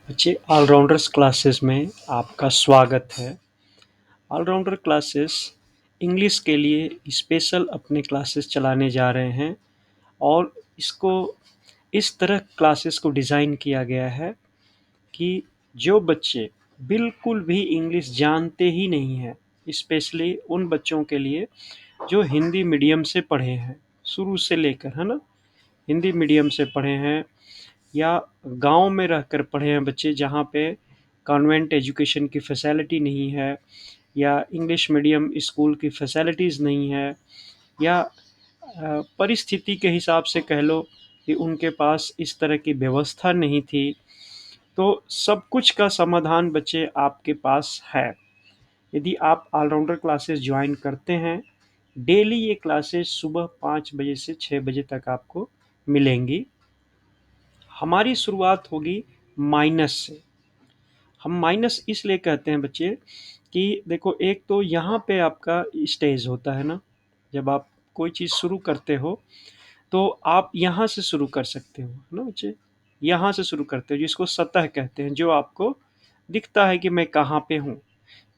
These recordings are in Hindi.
बच्चे ऑलराउंडर्स क्लासेस में आपका स्वागत है। ऑलराउंडर क्लासेस इंग्लिश के लिए स्पेशल अपने क्लासेस चलाने जा रहे हैं और इसको इस तरह क्लासेस को डिज़ाइन किया गया है कि जो बच्चे बिल्कुल भी इंग्लिश जानते ही नहीं हैं, स्पेशली उन बच्चों के लिए जो हिंदी मीडियम से पढ़े हैं शुरू से लेकर, है ना, हिंदी मीडियम से पढ़े हैं या गांव में रहकर पढ़े हैं बच्चे जहाँ पे कॉन्वेंट एजुकेशन की फैसिलिटी नहीं है या इंग्लिश मीडियम स्कूल की फैसिलिटीज़ नहीं है या परिस्थिति के हिसाब से कह लो कि उनके पास इस तरह की व्यवस्था नहीं थी। तो सब कुछ का समाधान बच्चे आपके पास है। यदि आप ऑलराउंडर क्लासेस ज्वाइन करते हैं, डेली ये क्लासेस सुबह 5 बजे से 6 बजे तक आपको मिलेंगी। हमारी शुरुआत होगी माइनस से। हम माइनस इसलिए कहते हैं बच्चे कि देखो, एक तो यहाँ पे आपका स्टेज होता है ना, जब आप कोई चीज़ शुरू करते हो तो आप यहाँ से शुरू कर सकते हो, है ना बच्चे, यहाँ से शुरू करते हो जिसको सतह कहते हैं, जो आपको दिखता है कि मैं कहाँ पे हूँ।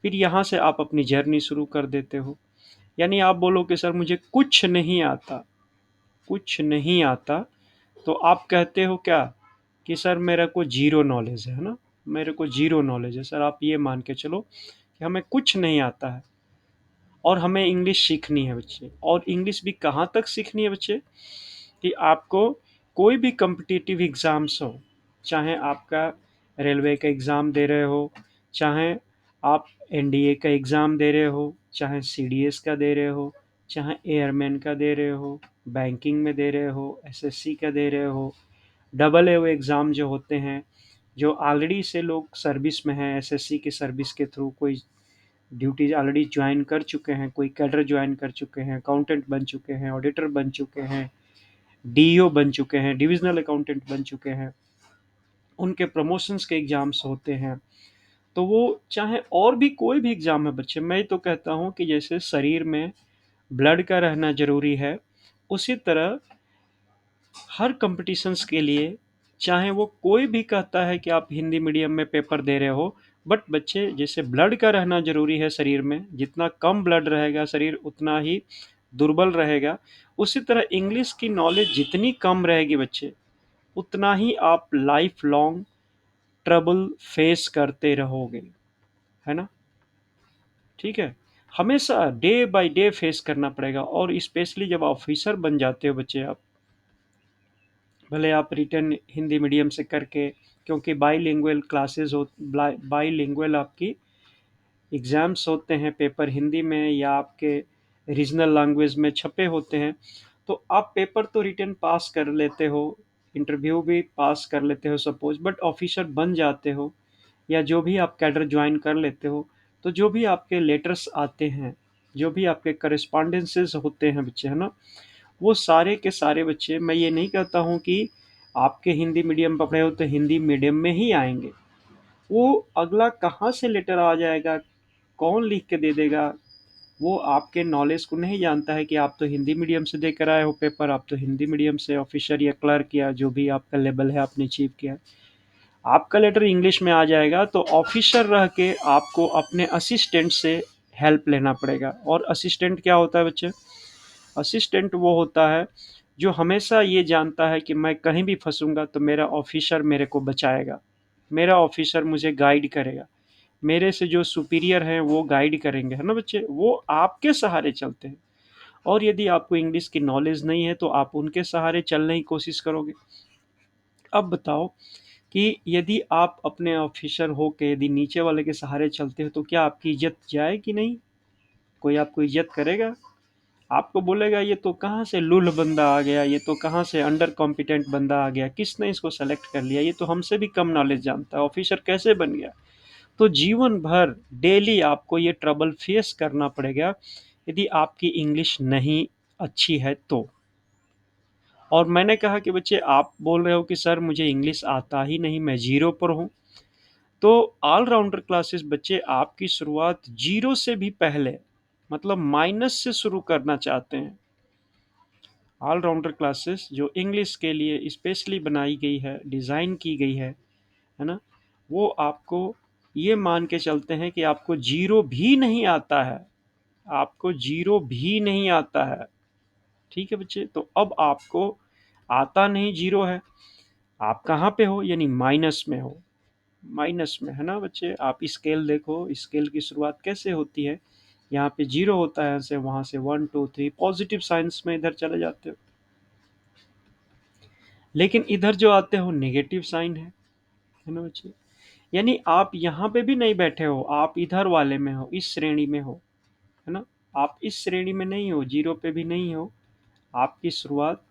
फिर यहाँ से आप अपनी जर्नी शुरू कर देते हो। यानी आप बोलो कि सर मुझे कुछ नहीं आता, कुछ नहीं आता, तो आप कहते हो क्या कि सर मेरे को जीरो नॉलेज है ना, मेरे को जीरो नॉलेज है। सर आप ये मान के चलो कि हमें कुछ नहीं आता है और हमें इंग्लिश सीखनी है बच्चे। और इंग्लिश भी कहाँ तक सीखनी है बच्चे कि आपको कोई भी कम्पिटिटिव एग्ज़ाम्स हो, चाहे आपका रेलवे का एग्ज़ाम दे रहे हो, चाहे आप एनडीए का एग्ज़ाम दे रहे हो, चाहे सीडीएस का दे रहे हो, चाहे एयरमैन का दे रहे हो, बैंकिंग में दे रहे हो, एसएससी का दे रहे हो, डबल ए एग्ज़ाम जो होते हैं, जो ऑलरेडी से लोग सर्विस में हैं, एसएससी की सर्विस के थ्रू कोई ड्यूटीज ऑलरेडी ज्वाइन कर चुके हैं, कोई कैडर ज्वाइन कर चुके हैं, अकाउंटेंट बन चुके हैं, ऑडिटर बन चुके हैं, डीईओ बन चुके हैं, डिविजनल अकाउंटेंट बन चुके हैं, उनके प्रमोशंस के एग्ज़ाम्स होते हैं। तो वो चाहे और भी कोई भी एग्ज़ाम है बच्चे, मैं तो कहता हूँ कि जैसे शरीर में ब्लड का रहना ज़रूरी है, उसी तरह हर कॉम्पिटिशन्स के लिए, चाहे वो कोई भी कहता है कि आप हिंदी मीडियम में पेपर दे रहे हो, बट बच्चे जैसे ब्लड का रहना ज़रूरी है शरीर में, जितना कम ब्लड रहेगा शरीर उतना ही दुर्बल रहेगा, उसी तरह इंग्लिश की नॉलेज जितनी कम रहेगी बच्चे, उतना ही आप लाइफ लॉन्ग ट्रबल फेस करते रहोगे, है ना। ठीक है, हमेशा डे बाय डे फेस करना पड़ेगा। और स्पेशली जब ऑफिसर बन जाते हो बच्चे आप, भले आप रिटर्न हिंदी मीडियम से करके, क्योंकि बाईलिंगुअल क्लासेस हो, बाईलिंगुअल आपकी एग्ज़ाम्स होते हैं, पेपर हिंदी में या आपके रीजनल लैंग्वेज में छपे होते हैं, तो आप पेपर तो रिटर्न पास कर लेते हो, इंटरव्यू भी पास कर लेते हो सपोज, बट ऑफिसर बन जाते हो या जो भी आप कैडर ज्वाइन कर लेते हो, तो जो भी आपके लेटर्स आते हैं, जो भी आपके करस्पॉन्डेंसेस होते हैं बच्चे, है ना, वो सारे के सारे बच्चे, मैं ये नहीं कहता हूँ कि आपके हिंदी मीडियम पढ़े हो तो हिंदी मीडियम में ही आएंगे। वो अगला कहाँ से लेटर आ जाएगा, कौन लिख के दे देगा, वो आपके नॉलेज को नहीं जानता है कि आप तो हिंदी मीडियम से देकर आए हो पेपर, आप तो हिंदी मीडियम से ऑफिसर या क्लर्क या जो भी आपका लेवल है आपने अचीव किया, आपका लेटर इंग्लिश में आ जाएगा, तो ऑफिसर रह के आपको अपने असिस्टेंट से हेल्प लेना पड़ेगा। और असिस्टेंट क्या होता है बच्चे? असिस्टेंट वो होता है जो हमेशा ये जानता है कि मैं कहीं भी फंसूंगा तो मेरा ऑफिसर मेरे को बचाएगा, मेरा ऑफिसर मुझे गाइड करेगा, मेरे से जो सुपीरियर हैं वो गाइड करेंगे, है ना बच्चे, वो आपके सहारे चलते हैं। और यदि आपको इंग्लिश की नॉलेज नहीं है तो आप उनके सहारे चलने की कोशिश करोगे। अब बताओ कि यदि आप अपने ऑफिसर हो के यदि नीचे वाले के सहारे चलते हो तो क्या आपकी इज्जत जाए कि नहीं? कोई आपको इज्जत करेगा? आपको बोलेगा ये तो कहाँ से लूल बंदा आ गया, ये तो कहाँ से अंडर कॉम्पिटेंट बंदा आ गया, किसने इसको सेलेक्ट कर लिया, ये तो हमसे भी कम नॉलेज जानता है, ऑफिसर कैसे बन गया। तो जीवन भर डेली आपको ये ट्रबल फेस करना पड़ेगा यदि आपकी इंग्लिश नहीं अच्छी है तो। और मैंने कहा कि बच्चे आप बोल रहे हो कि सर मुझे इंग्लिश आता ही नहीं, मैं जीरो पर हूँ, तो ऑलराउंडर क्लासेस बच्चे आपकी शुरुआत जीरो से भी पहले, मतलब माइनस से शुरू करना चाहते हैं। ऑलराउंडर क्लासेस जो इंग्लिश के लिए स्पेशली बनाई गई है, डिज़ाइन की गई है ना, वो आपको ये मान के चलते हैं कि आपको जीरो भी नहीं आता है, आपको जीरो भी नहीं आता है। ठीक है बच्चे, तो अब आपको आता नहीं, जीरो है, आप कहाँ पे हो, यानी माइनस में हो, माइनस में है ना बच्चे। आप स्केल देखो, स्केल की शुरुआत कैसे होती है, यहाँ पे जीरो होता है, से वहां से 1 2 3 पॉजिटिव साइंस में इधर चले जाते हो, लेकिन इधर जो आते हो नेगेटिव साइन है ना बच्चे। यानी आप यहाँ पे भी नहीं बैठे हो, आप इधर वाले में हो, इस श्रेणी में हो, है ना। आप इस श्रेणी में नहीं हो, जीरो पे भी नहीं हो, आपकी शुरुआत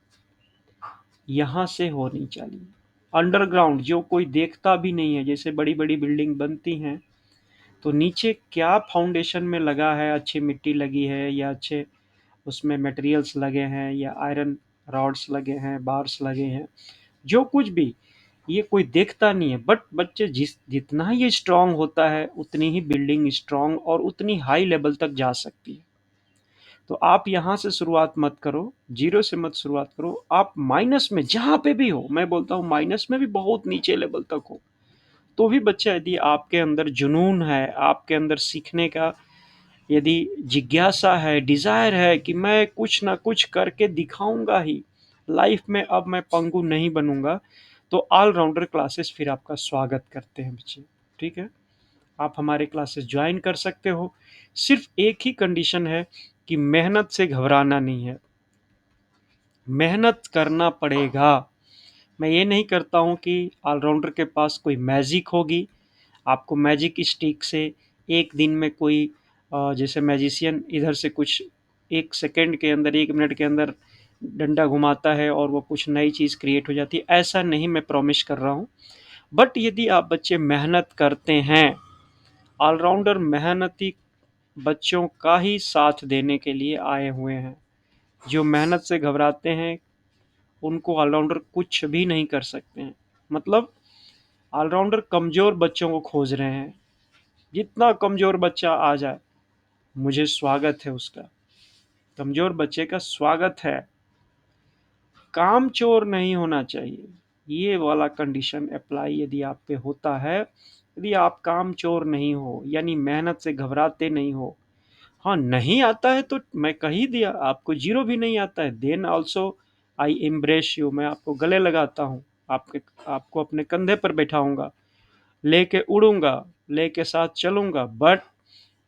यहाँ से होनी चाहिए। अंडरग्राउंड जो कोई देखता भी नहीं है, जैसे बड़ी बड़ी बिल्डिंग बनती हैं तो नीचे क्या फाउंडेशन में लगा है, अच्छी मिट्टी लगी है या अच्छे उसमें मटेरियल्स लगे हैं या आयरन रॉड्स लगे हैं, बार्स लगे हैं, जो कुछ भी, ये कोई देखता नहीं है। बट बच्चे जितना ये स्ट्रांग होता है उतनी ही बिल्डिंग स्ट्रांग और उतनी हाई लेवल तक जा सकती है। तो आप यहाँ से शुरुआत मत करो, जीरो से मत शुरुआत करो, आप माइनस में जहाँ पे भी हो, मैं बोलता हूँ माइनस में भी बहुत नीचे लेवल तक हो, तो भी बच्चा, यदि आपके अंदर जुनून है, आपके अंदर सीखने का यदि जिज्ञासा है, डिजायर है कि मैं कुछ ना कुछ करके दिखाऊंगा ही लाइफ में, अब मैं पंगु नहीं बनूंगा, तो ऑलराउंडर क्लासेस फिर आपका स्वागत करते हैं बच्चे। ठीक है, आप हमारे क्लासेस ज्वाइन कर सकते हो। सिर्फ एक ही कंडीशन है कि मेहनत से घबराना नहीं है, मेहनत करना पड़ेगा। मैं ये नहीं करता हूँ कि ऑलराउंडर के पास कोई मैजिक होगी, आपको मैजिक स्टिक से एक दिन में कोई जैसे मैजिशियन इधर से कुछ 1 सेकंड के अंदर, 1 मिनट के अंदर डंडा घुमाता है और वो कुछ नई चीज़ क्रिएट हो जाती है, ऐसा नहीं मैं प्रॉमिस कर रहा हूँ। बट यदि आप बच्चे मेहनत करते हैं, ऑलराउंडर मेहनती बच्चों का ही साथ देने के लिए आए हुए हैं। जो मेहनत से घबराते हैं उनको ऑलराउंडर कुछ भी नहीं कर सकते हैं। मतलब ऑलराउंडर कमज़ोर बच्चों को खोज रहे हैं, जितना कमज़ोर बच्चा आ जाए मुझे स्वागत है उसका, कमज़ोर बच्चे का स्वागत है। काम चोर नहीं होना चाहिए, ये वाला कंडीशन अप्लाई यदि आप पे होता है, यदि आप काम चोर नहीं हो, यानी मेहनत से घबराते नहीं हो। हाँ, नहीं आता है तो मैं कह ही दिया, आपको जीरो भी नहीं आता है, then also I embrace you, मैं आपको गले लगाता हूँ, आपके आपको अपने कंधे पर बैठाऊंगा, लेके उड़ूंगा, लेके साथ चलूंगा। बट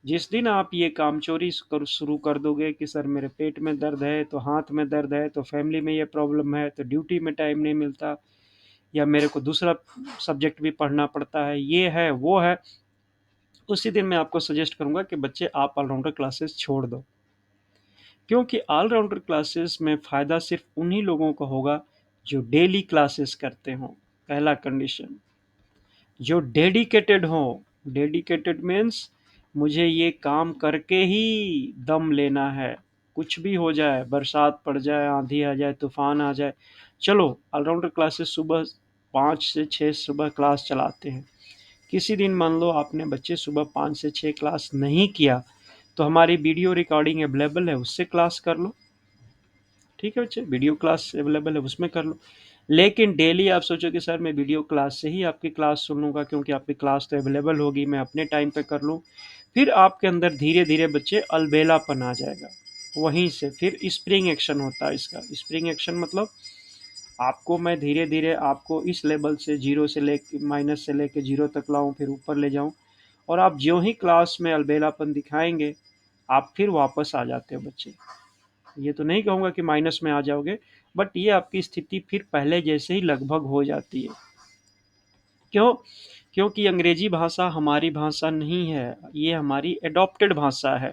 जिस दिन आप ये काम चोरी कर शुरू कर दोगे कि सर मेरे पेट में दर्द है, तो हाथ में दर्द है, तो फैमिली में ये प्रॉब्लम है, तो ड्यूटी में टाइम नहीं मिलता, या मेरे को दूसरा सब्जेक्ट भी पढ़ना पड़ता है, ये है वो है, उसी दिन मैं आपको सजेस्ट करूंगा कि बच्चे आप ऑलराउंडर क्लासेस छोड़ दो। क्योंकि ऑलराउंडर क्लासेस में फ़ायदा सिर्फ उन्हीं लोगों को होगा जो डेली क्लासेस करते हों, पहला कंडीशन। जो डेडिकेटेड हो, डेडिकेटेड मीन्स मुझे ये काम करके ही दम लेना है, कुछ भी हो जाए, बरसात पड़ जाए, आंधी आ जाए, तूफान आ जाए, चलो ऑलराउंडर क्लासेस सुबह 5 से 6 सुबह क्लास चलाते हैं। किसी दिन मान लो आपने बच्चे सुबह 5 से 6 क्लास नहीं किया, तो हमारी वीडियो रिकॉर्डिंग अवेलेबल है, उससे क्लास कर लो। ठीक है बच्चे, वीडियो क्लास अवेलेबल है, उसमें कर लो। लेकिन डेली आप सोचो कि सर मैं वीडियो क्लास से ही आपकी क्लास सुन लूँगा, क्योंकि आपकी क्लास तो अवेलेबल होगी, मैं अपने टाइम पे कर लूँ, फिर आपके अंदर धीरे धीरे बच्चे अलबेलापन आ जाएगा। वहीं से फिर स्प्रिंग एक्शन होता है इसका। स्प्रिंग एक्शन मतलब आपको मैं धीरे धीरे आपको इस लेवल से जीरो से लेके माइनस से लेके जीरो तक लाऊं, फिर ऊपर ले जाऊं, और आप ज्यों ही क्लास में अलबेलापन दिखाएंगे आप फिर वापस आ जाते हो बच्चे। ये तो नहीं कहूँगा कि माइनस में आ जाओगे, बट ये आपकी स्थिति फिर पहले जैसे ही लगभग हो जाती है। क्यों? क्योंकि अंग्रेजी भाषा हमारी भाषा नहीं है, ये हमारी एडॉप्टेड भाषा है,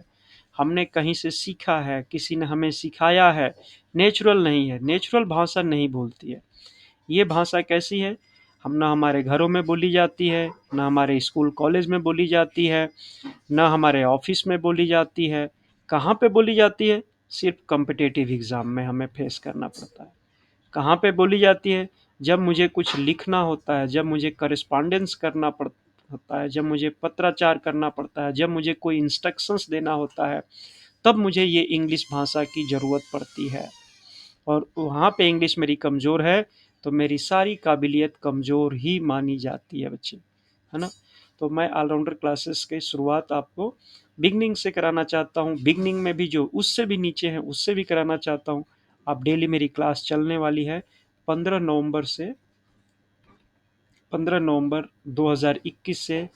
हमने कहीं से सीखा है, किसी ने हमें सिखाया है, नेचुरल नहीं है। नेचुरल भाषा नहीं बोलती है। ये भाषा कैसी है, हम ना हमारे घरों में बोली जाती है, ना हमारे स्कूल कॉलेज में बोली जाती है, ना हमारे ऑफिस में बोली जाती है। कहाँ पे बोली जाती है? सिर्फ कॉम्पिटिटिव एग्ज़ाम में हमें फेस करना पड़ता है। कहाँ पे बोली जाती है? जब मुझे कुछ लिखना होता है, जब मुझे करस्पॉन्डेंस करना पड़ होता है, जब मुझे पत्राचार करना पड़ता है, जब मुझे कोई इंस्ट्रक्शंस देना होता है, तब मुझे ये इंग्लिश भाषा की ज़रूरत पड़ती है। और वहाँ पे इंग्लिश मेरी कमज़ोर है, तो मेरी सारी काबिलियत कमज़ोर ही मानी जाती है बच्चे। है ना। तो मैं ऑलराउंडर क्लासेस की शुरुआत आपको बिगनिंग से कराना चाहता हूँ, बिगनिंग में भी जो उससे भी नीचे है उससे भी कराना चाहता हूँ। आप डेली मेरी क्लास चलने वाली है 15 नवंबर से, 15 नवंबर 2021 से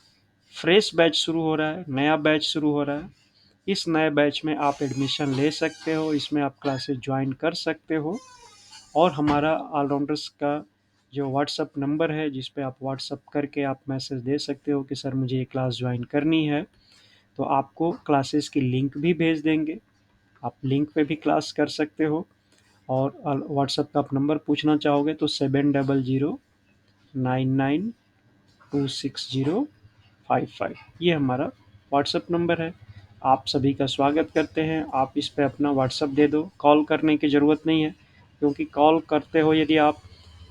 फ्रेश बैच शुरू हो रहा है, नया बैच शुरू हो रहा है। इस नए बैच में आप एडमिशन ले सकते हो, इसमें आप क्लासेस ज्वाइन कर सकते हो। और हमारा ऑलराउंडर्स का जो व्हाट्सअप नंबर है जिस पे आप व्हाट्सअप करके आप मैसेज दे सकते हो कि सर मुझे ये क्लास ज्वाइन करनी है, तो आपको क्लासेस की लिंक भी भेज देंगे, आप लिंक पे भी क्लास कर सकते हो। और व्हाट्सअप का आप नंबर पूछना चाहोगे तो 7009926055, ये हमारा व्हाट्सअप नंबर है। आप सभी का स्वागत करते हैं। आप इस पे अपना व्हाट्सअप दे दो, कॉल करने की ज़रूरत नहीं है, क्योंकि कॉल करते हो यदि आप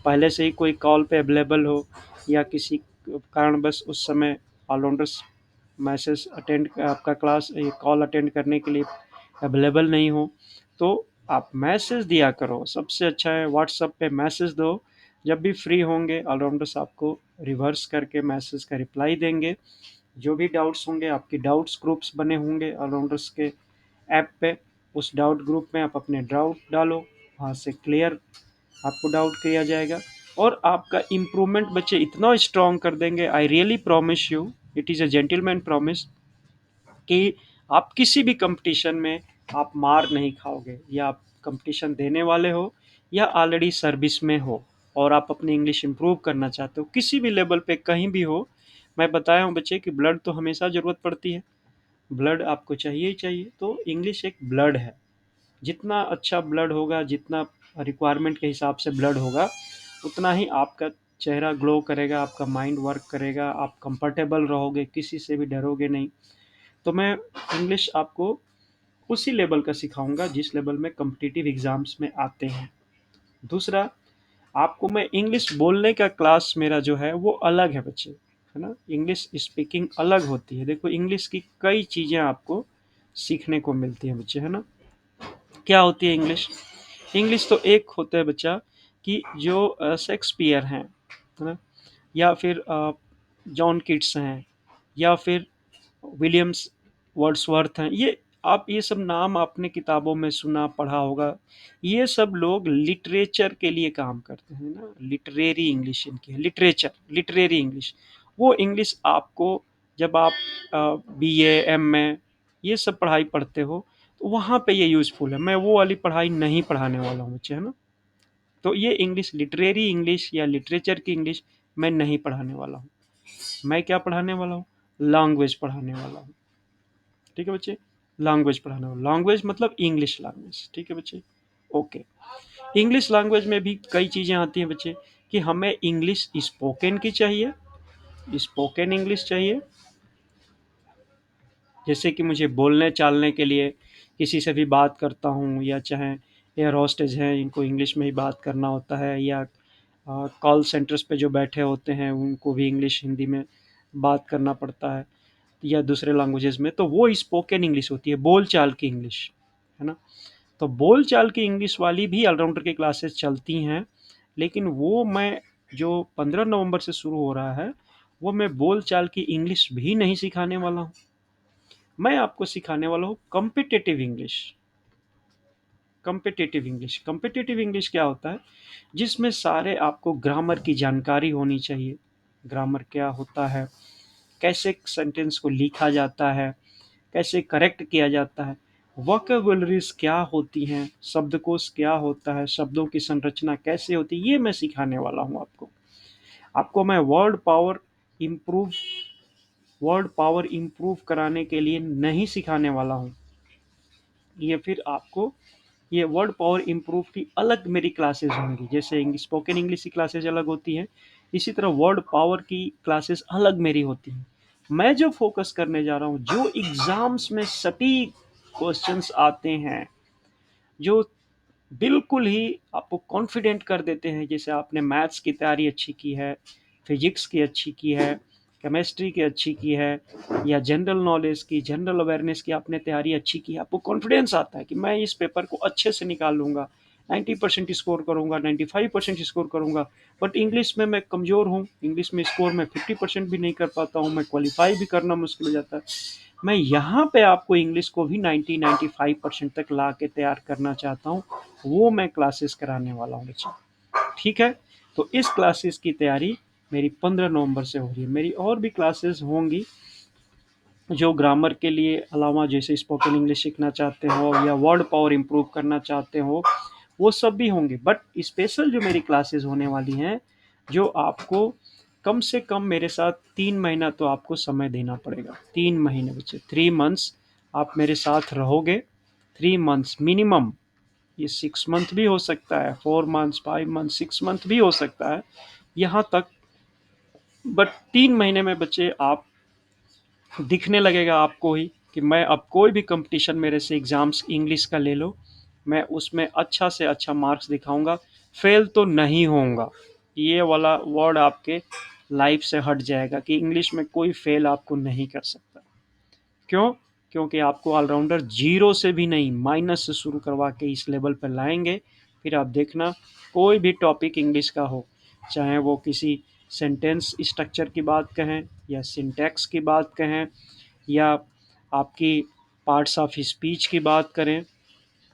पहले से ही कोई कॉल पे अवेलेबल हो या किसी कारणवश उस समय ऑलराउंडर्स मैसेज अटेंड आपका क्लास ये कॉल अटेंड करने के लिए अवेलेबल नहीं हो, तो आप मैसेज दिया करो। सबसे अच्छा है व्हाट्सएप पे मैसेज दो। जब भी फ्री होंगे ऑलराउंडर्स आपको रिवर्स करके मैसेज का रिप्लाई देंगे। जो भी डाउट्स होंगे, आपके डाउट्स ग्रुप्स बने होंगे ऑलराउंडर्स के ऐप पे, उस डाउट ग्रुप में आप अपने डाउट डालो, वहाँ से क्लियर आपको डाउट किया जाएगा। और आपका इम्प्रूवमेंट बच्चे इतना स्ट्रॉन्ग कर देंगे, I really promise you, it is a gentleman promise, कि आप किसी भी कंपटीशन में आप मार नहीं खाओगे। या आप कंपटीशन देने वाले हो या ऑलरेडी सर्विस में हो और आप अपनी इंग्लिश इंप्रूव करना चाहते हो, किसी भी लेवल पे कहीं भी हो, मैं बताया हूँ बच्चे कि ब्लड तो हमेशा ज़रूरत पड़ती है, ब्लड आपको चाहिए ही चाहिए। तो इंग्लिश एक ब्लड है, जितना अच्छा ब्लड होगा, जितना रिक्वायरमेंट के हिसाब से ब्लड होगा, उतना ही आपका चेहरा ग्लो करेगा, आपका माइंड वर्क करेगा, आप कंफर्टेबल रहोगे, किसी से भी डरोगे नहीं। तो मैं इंग्लिश आपको उसी लेवल का सिखाऊंगा जिस लेवल में कम्पिटिटिव एग्जाम्स में आते हैं। दूसरा, आपको मैं इंग्लिश बोलने का क्लास मेरा जो है वो अलग है बच्चे, है ना। इंग्लिश स्पीकिंग अलग होती है। देखो इंग्लिश की कई चीज़ें आपको सीखने को मिलती हैं बच्चे, है ना। क्या होती है इंग्लिश? इंग्लिश तो एक होता है बच्चा कि जो शेक्सपियर हैं, है ना, या फिर जॉन किट्स हैं, या फिर विलियम्स वर्ड्सवर्थ हैं, ये आप ये सब नाम आपने किताबों में सुना पढ़ा होगा। ये सब लोग लिटरेचर के लिए काम करते हैं ना, लिटरेरी इंग्लिश इनकी है, लिटरेचर, लिटरेरी इंग्लिश। वो इंग्लिश आपको जब आप बी ए एम ए ये सब पढ़ाई पढ़ते हो तो वहाँ पे ये यूज़फुल है। मैं वो वाली पढ़ाई नहीं पढ़ाने वाला हूँ बच्चे, है ना। तो ये इंग्लिश, लिटरेरी इंग्लिश या लिटरेचर की इंग्लिश मैं नहीं पढ़ाने वाला हूँ। मैं क्या पढ़ाने वाला हूँ? लैंग्वेज पढ़ाने वाला हूँ। ठीक है बच्चे, लैंग्वेज पढ़ाना हो, लैंग्वेज मतलब इंग्लिश लैंग्वेज, ठीक है बच्चे। ओके, इंग्लिश लैंग्वेज में भी कई चीज़ें आती हैं बच्चे, कि हमें इंग्लिश स्पोकन की चाहिए, स्पोकन इंग्लिश चाहिए, जैसे कि मुझे बोलने चालने के लिए किसी से भी बात करता हूँ, या चाहे एयर होस्टेज हैं इनको इंग्लिश में ही बात करना होता है, या कॉल सेंटर्स पे जो बैठे होते हैं उनको भी इंग्लिश हिंदी में बात करना पड़ता है, या दूसरे लैंग्वेजेस में, तो वो स्पोकन इंग्लिश होती है, बोल चाल की इंग्लिश, है ना। तो बोल चाल की इंग्लिश वाली भी ऑलराउंडर की क्लासेस चलती हैं, लेकिन वो मैं जो 15 नवंबर से शुरू हो रहा है, वो मैं बोल चाल की इंग्लिश भी नहीं सिखाने वाला हूँ। मैं आपको सिखाने वाला हूँ competitive English. Competitive English, competitive English क्या होता है? जिसमें सारे आपको ग्रामर की जानकारी होनी चाहिए। ग्रामर क्या होता है, कैसे सेंटेंस को लिखा जाता है, कैसे करेक्ट किया जाता है, वोकैबुलरीज क्या होती हैं, शब्दकोश क्या होता है, शब्दों की संरचना कैसे होती है, ये मैं सिखाने वाला हूँ आपको। आपको मैं वर्ड पावर इम्प्रूव कराने के लिए नहीं सिखाने वाला हूँ। ये फिर आपको ये वर्ड पावर इम्प्रूव की अलग मेरी क्लासेस होंगी, जैसे इंग्लिश स्पोकन इंग्लिश की क्लासेस अलग होती हैं, इसी तरह वर्ड पावर की क्लासेस अलग मेरी होती हैं। मैं जो फोकस करने जा रहा हूँ, जो एग्जाम्स में सटीक क्वेश्चंस आते हैं, जो बिल्कुल ही आपको कॉन्फिडेंट कर देते हैं, जैसे आपने मैथ्स की तैयारी अच्छी की है, फिजिक्स की अच्छी की है, केमिस्ट्री की अच्छी की है, या जनरल नॉलेज की, जनरल अवेयरनेस की आपने तैयारी अच्छी की है, आपको कॉन्फिडेंस आता है कि मैं इस पेपर को अच्छे से निकाल लूँगा, 90% स्कोर करूँगा, 95% स्कोर करूँगा। बट इंग्लिश में मैं कमज़ोर हूँ, इंग्लिश में स्कोर मैं 50% भी नहीं कर पाता हूँ, मैं क्वालिफाई भी करना मुश्किल हो जाता है। मैं यहाँ पे आपको इंग्लिश को भी 90-95% तक ला के तैयार करना चाहता हूँ, वो मैं क्लासेस कराने वाला हूँ बच्चे। ठीक है, तो इस क्लासेस की तैयारी मेरी 15 नवंबर से हो रही है। मेरी और भी क्लासेस होंगी जो ग्रामर के लिए अलावा, जैसे स्पोकन इंग्लिश सीखना चाहते हो या वर्ड पावर इम्प्रूव करना चाहते हो, वो सब भी होंगे। बट स्पेशल जो मेरी क्लासेस होने वाली हैं, जो आपको कम से कम मेरे साथ 3 महीना तो आपको समय देना पड़ेगा। 3 महीने बच्चे, 3 मंथ्स आप मेरे साथ रहोगे। 3 मंथ्स मिनिमम, ये 6 मंथ भी हो सकता है, 4 मंथ्स, 5 मंथ, 6 मंथ भी हो सकता है यहाँ तक। बट 3 महीने में बच्चे आप दिखने लगेगा आपको ही कि मैं अब कोई भी कंपटीशन मेरे से एग्ज़ाम्स इंग्लिश का ले लो, मैं उसमें अच्छा से अच्छा मार्क्स दिखाऊंगा, फेल तो नहीं होऊंगा। ये वाला वर्ड आपके लाइफ से हट जाएगा कि इंग्लिश में कोई फेल आपको नहीं कर सकता। क्यों? क्योंकि आपको ऑलराउंडर जीरो से भी नहीं, माइनस से शुरू करवा के इस लेवल पर लाएंगे। फिर आप देखना, कोई भी टॉपिक इंग्लिश का हो, चाहे वो किसी सेंटेंस स्ट्रक्चर की बात कहें या सिंटैक्स की बात कहें या आपकी पार्ट्स ऑफ स्पीच की बात करें,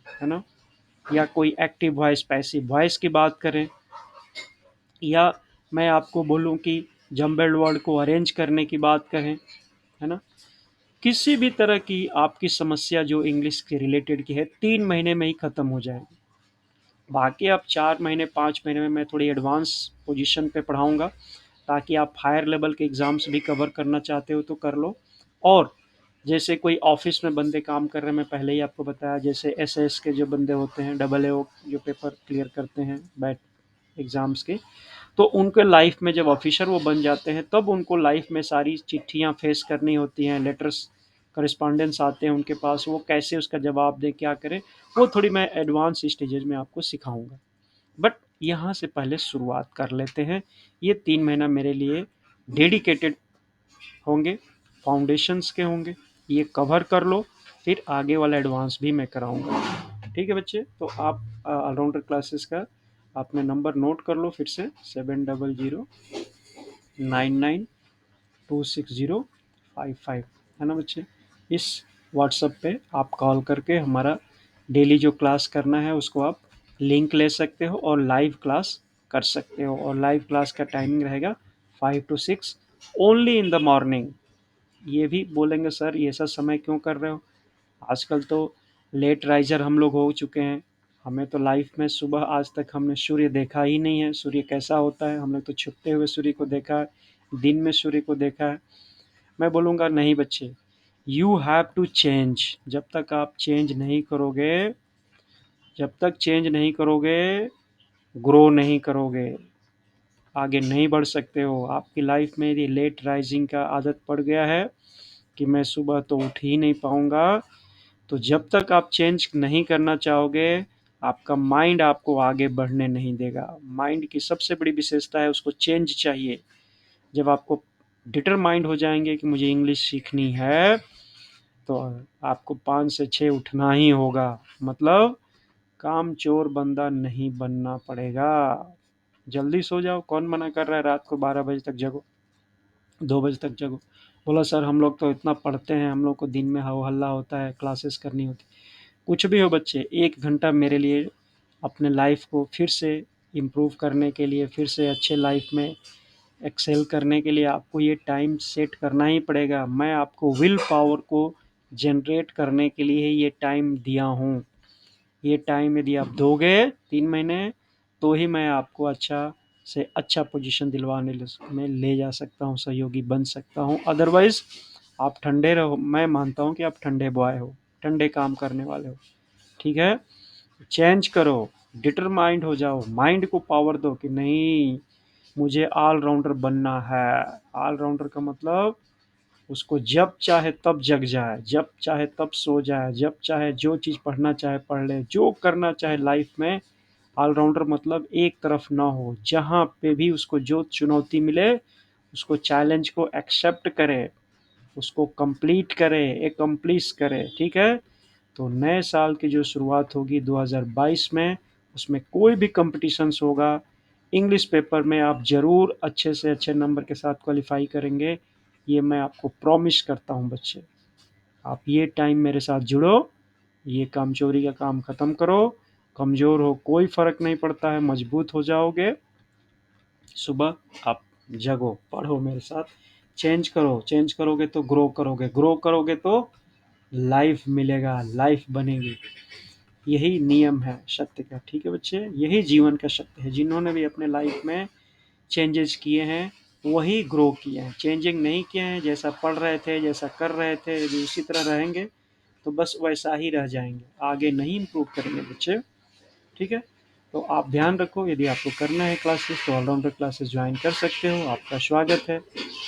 है ना, या कोई एक्टिव वॉइस पैसिव वॉइस की बात करें, या मैं आपको बोलूं कि जम्बल्ड वर्ड को अरेंज करने की बात कहें, है ना, किसी भी तरह की आपकी समस्या जो इंग्लिश के रिलेटेड की है, 3 महीने में ही ख़त्म हो जाएगी। बाकी आप 4 महीने 5 महीने में मैं थोड़ी एडवांस पोजीशन पे पढ़ाऊँगा, ताकि आप हायर लेवल के एग्ज़ाम्स भी कवर करना चाहते हो तो कर लो। और जैसे कोई ऑफिस में बंदे काम कर रहे हैं, मैं पहले ही आपको बताया, जैसे एसएस के जो बंदे होते हैं, डबल ए जो पेपर क्लियर करते हैं बैट एग्ज़ाम्स के, तो उनके लाइफ में जब ऑफिसर वो बन जाते हैं, तब उनको लाइफ में सारी चिट्ठियाँ फेस करनी होती हैं, लेटर्स करस्पॉन्डेंस आते हैं उनके पास, वो कैसे उसका जवाब दें, क्या करें, वो थोड़ी मैं एडवांस स्टेजेस में आपको सिखाऊंगा। बट यहाँ से पहले शुरुआत कर लेते हैं। ये 3 महीना मेरे लिए डेडिकेटेड होंगे, फाउंडेशंस के होंगे, ये कवर कर लो, फिर आगे वाला एडवांस भी मैं कराऊंगा। ठीक है बच्चे, तो आप ऑलराउंडर क्लासेस का आपने नंबर नोट कर लो फिर से, 7009926055, है ना बच्चे। इस व्हाट्सएप पे आप कॉल करके हमारा डेली जो क्लास करना है उसको आप लिंक ले सकते हो और लाइव क्लास कर सकते हो। और लाइव क्लास का टाइमिंग रहेगा 5 to 6, only in the morning. ये भी बोलेंगे सर ये सब समय क्यों कर रहे हो, आजकल तो लेट राइजर हम लोग हो चुके हैं, हमें तो लाइफ में सुबह आज तक हमने सूर्य देखा ही नहीं है, सूर्य कैसा होता है, हमने तो छुपते हुए सूर्य को देखा है, दिन में सूर्य को देखा है। मैं बोलूँगा नहीं बच्चे, यू हैव टू चेंज। जब तक आप चेंज नहीं करोगे, जब तक चेंज नहीं करोगे, ग्रो नहीं करोगे, आगे नहीं बढ़ सकते हो। आपकी लाइफ में यदि लेट राइजिंग का आदत पड़ गया है कि मैं सुबह तो उठ ही नहीं पाऊँगा, तो जब तक आप चेंज नहीं करना चाहोगे, आपका माइंड आपको आगे बढ़ने नहीं देगा। माइंड की सबसे बड़ी विशेषता है उसको चेंज चाहिए। जब आपको डिटरमाइंड हो जाएंगे कि मुझे इंग्लिश सीखनी है, तो आपको 5 से 6 उठना ही होगा। मतलब काम चोर बंदा नहीं बनना पड़ेगा। जल्दी सो जाओ, कौन मना कर रहा है रात को 12 बजे तक जगो, 2 बजे तक जगो। बोला सर हम लोग तो इतना पढ़ते हैं, हम लोग को दिन में हो हल्ला होता है, क्लासेस करनी होती। कुछ भी हो बच्चे, 1 घंटा मेरे लिए अपने लाइफ को फिर से इम्प्रूव करने के लिए, फिर से अच्छे लाइफ में एक्सेल करने के लिए आपको ये टाइम सेट करना ही पड़ेगा। मैं आपको विल पावर को जनरेट करने के लिए ये टाइम दिया हूँ। ये टाइम यदि आप दोगे 3 महीने, तो ही मैं आपको अच्छा से अच्छा पोजीशन दिलवाने में ले जा सकता हूँ, सहयोगी बन सकता हूँ। अदरवाइज आप ठंडे रहो, मैं मानता हूँ कि आप ठंडे बॉय हो, ठंडे काम करने वाले हो। ठीक है, चेंज करो, डिटरमाइंड हो जाओ, माइंड को पावर दो कि नहीं, मुझे ऑलराउंडर बनना है। ऑलराउंडर का मतलब उसको जब चाहे तब जग जाए, जब चाहे तब सो जाए, जब चाहे जो चीज़ पढ़ना चाहे पढ़ ले, जो करना चाहे लाइफ में। ऑलराउंडर मतलब एक तरफ ना हो, जहाँ पे भी उसको जो चुनौती मिले, उसको चैलेंज को एक्सेप्ट करे, उसको कंप्लीट करे, एकम्प्लिश करे। ठीक है, तो नए साल की जो शुरुआत होगी 2022 में, उसमें कोई भी कॉम्पिटिशन्स होगा, इंग्लिश पेपर में आप ज़रूर अच्छे से अच्छे नंबर के साथ क्वालिफाई करेंगे, ये मैं आपको प्रॉमिस करता हूँ बच्चे। आप ये टाइम मेरे साथ जुड़ो, ये कामचोरी का काम ख़त्म करो, कमज़ोर हो कोई फ़र्क नहीं पड़ता है, मजबूत हो जाओगे। सुबह आप जगो, पढ़ो मेरे साथ, चेंज करो, चेंज करोगे तो ग्रो करोगे, ग्रो करोगे तो लाइफ मिलेगा, लाइफ बनेगी। यही नियम है सत्य का, ठीक है बच्चे, यही जीवन का सत्य है। जिन्होंने भी अपने लाइफ में चेंजेस किए हैं वही ग्रो किए हैं, चेंजिंग नहीं किए हैं, जैसा पढ़ रहे थे, जैसा कर रहे थे, यदि उसी तरह रहेंगे तो बस वैसा ही रह जाएंगे, आगे नहीं इम्प्रूव करेंगे बच्चे, ठीक है। तो आप ध्यान रखो, यदि आपको करना है क्लासेस तो ऑलराउंडर क्लासेस ज्वाइन कर सकते हो, आपका स्वागत है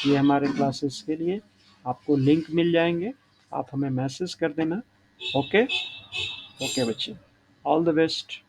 ये हमारे क्लासेस के लिए। आपको लिंक मिल जाएंगे, आप हमें मैसेज कर देना। ओके, ओके बच्चे, ऑल द बेस्ट।